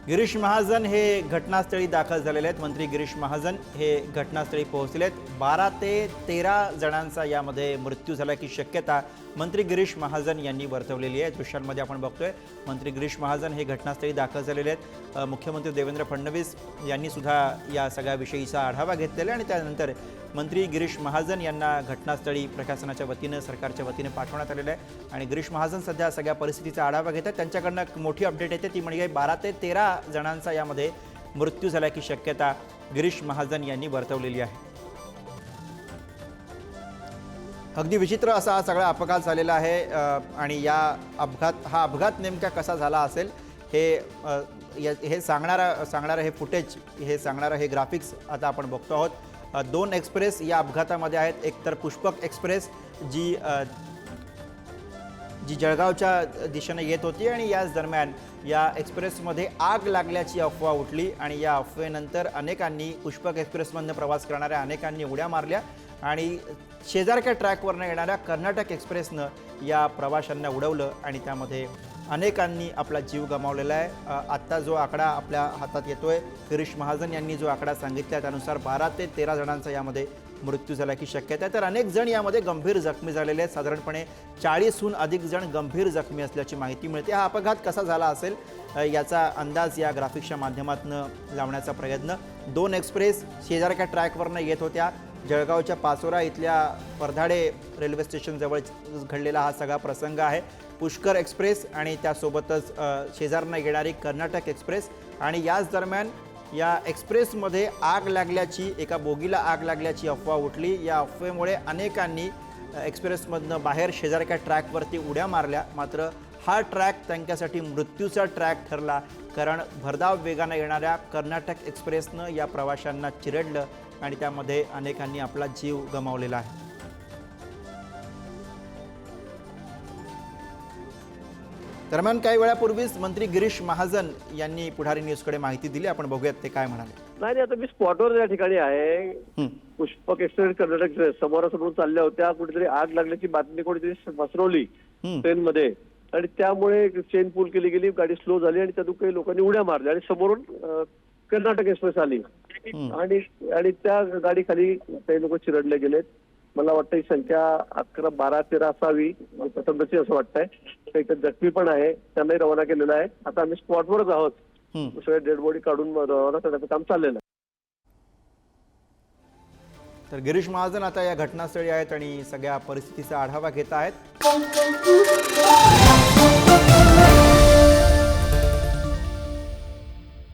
गिरीश महाजन हे घटनास्थळी दाखल झालेले आहेत। मंत्री गिरीश महाजन हे घटनास्थळी पोहोचलेत। 12 ते 13 जणांचा यामध्ये मृत्यू झाल्याची शक्यता मंत्री गिरीश महाजन यांनी वर्तवलेली आहे। दृश्यांमध्ये आपण बघतोय मंत्री गिरीश महाजन हे घटनास्थळी दाखल झालेले आहेत। मुख्यमंत्री देवेंद्र फडणवीस यांनी सुद्धा या सगळ्या विषयीचा आढावा घेतलेला आणि त्यानंतर मंत्री गिरीश महाजन यांना घटनास्थळी प्रशासनाच्या वतीने सरकारच्या वतीने पाठवण्यात आलेले आहे आणि गिरीश महाजन सध्या सगळ्या परिस्थितीचा आढावा घेतात। त्यांच्याकडून मोठी अपडेट येते ती म्हणजे 12 ते 13 जणांचा यामध्ये मृत्यू झाल्याची शक्यता गिरीश महाजन यांनी वर्तवलेली आहे। अगदी विचित्र असा हा सगळा अपघात झालेला आहे आणि हा अपघात नेमका कसा झाला असेल हे सांगणारा हे फुटेज हे सांगणारा हे ग्राफिक्स आता आपण बघतो आहोत। 2 एक्सप्रेस या अपघातामध्ये आहेत। एक तर पुष्पक एक्सप्रेस जी जळगावच्या दिशेने येत होती आणि याच दरम्यान या एक्सप्रेसमध्ये आग लागल्याची अफवा उठली आणि या अफवेनंतर अनेकांनी पुष्पक एक्सप्रेसमधून प्रवास करणाऱ्या अनेकांनी उड्या मारल्या आणि शेजारच्या ट्रॅकवरनं येणाऱ्या कर्नाटक एक्सप्रेसनं या प्रवाशांना उडवलं आणि त्यामध्ये अनेकांनी आपला जीव गमावलेला आहे। आत्ता जो आकडा आपल्या हातात येतोय गिरीश महाजन यांनी जो आकडा सांगितला त्यानुसार 12 ते 13 जणांचा यामध्ये मृत्यू झाल्याची शक्यता आहे। तर अनेक जण यामध्ये गंभीर जखमी झालेले आहेत। साधारणपणे 40हून अधिक जण गंभीर जखमी असल्याची माहिती मिळते। हा अपघात कसा झाला असेल याचा अंदाज या ग्राफिक्सच्या माध्यमातून लावण्याचा प्रयत्न। 2 एक्सप्रेस शेजारच्या ट्रॅकवरनं येत होत्या। जळगावच्या पाचोरा इथल्या परधाडे रेल्वे स्टेशनजवळ घडलेला हा सगळा प्रसंग आहे। पुष्कर एक्सप्रेस आणि त्यासोबतच शेजारनं येणारी कर्नाटक एक्सप्रेस आणि याच दरम्यान या एक्सप्रेसमध्ये आग लागल्याची एका बोगीला आग लागल्याची अफवा उठली। या अफवेमुळे अनेकांनी एक्सप्रेसमधनं बाहेर शेजारच्या ट्रॅकवरती उड्या मारल्या। मात्र हा ट्रॅक त्यांच्यासाठी मृत्यूचा ट्रॅक ठरला कारण भरधाव वेगाने येणाऱ्या कर्नाटक एक्सप्रेसनं या प्रवाशांना चिरडलं आणि त्यामध्ये अनेकांनी आपला जीव गमावलेला आहे। दरम्यान काही वेळापूर्वीच मंत्री गिरीश महाजन यांनी पुढारी न्यूजकडे माहिती दिली। आपण बघूयात ते काय म्हणाले। नाही, आता मी स्पॉटवर या ठिकाणी आहे। पुष्पक एक्सप्रेस कर्नाटक एक्सप्रेस समोरासमोर चालल्या होत्या। कुठेतरी आग लागल्याची बातमी कोणीतरी पसरवली ट्रेनमध्ये आणि त्यामुळे चेन पूल केली गेली, गाडी स्लो झाली आणि त्यातून काही लोकांनी उड्या मारल्या आणि समोरून कर्नाटक एक्सप्रेस आली आणि त्या गाडीखाली काही लोक चिरडले गेलेत। मला वाटतं ही संख्या 11, 12, 13 असावी पसंतची असं वाटतंय। काही जखमी पण आहे, त्यांनाही रवाना केलेला आहे। आता आम्ही स्पॉटवरच आहोत। सगळे डेड बॉडी काढून रवाना करण्याचं काम चाललेलं आहे। तर गिरीश महाजन आता या घटनास्थळी आहेत आणि सगळ्या परिस्थितीचा आढावा घेत आहेत।